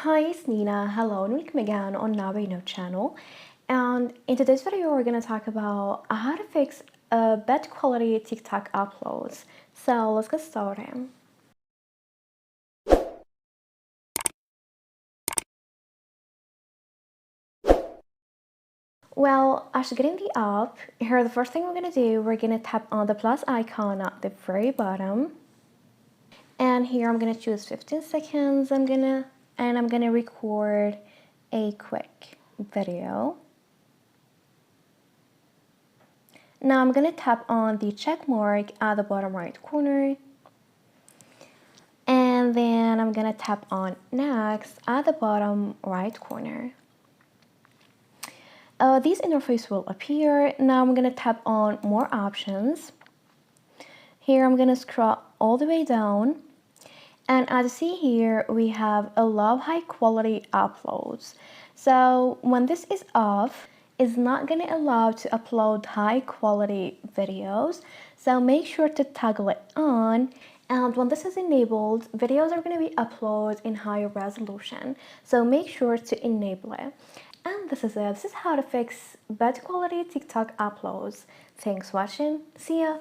Hi, it's Nina. Hello, and welcome again on Now We Know channel. And in today's video, we're going to talk about how to fix bad quality TikTok uploads. So let's get started. Well, after getting the app, here the first thing we're going to do, we're going to tap on the plus icon at the very bottom. And here I'm going to choose 15 seconds. I'm going to record a quick video. Now I'm going to tap on the check mark at the bottom right corner. And then I'm going to tap on next at the bottom right corner. This interface will appear. Now I'm going to tap on more options. Here I'm going to scroll all the way down. And as you see here, we have allow high quality uploads. So when this is off, it's not going to allow to upload high quality videos. So make sure to toggle it on. And when this is enabled, videos are going to be uploaded in higher resolution. So make sure to enable it. And this is it. This is how to fix bad quality TikTok uploads. Thanks for watching. See ya.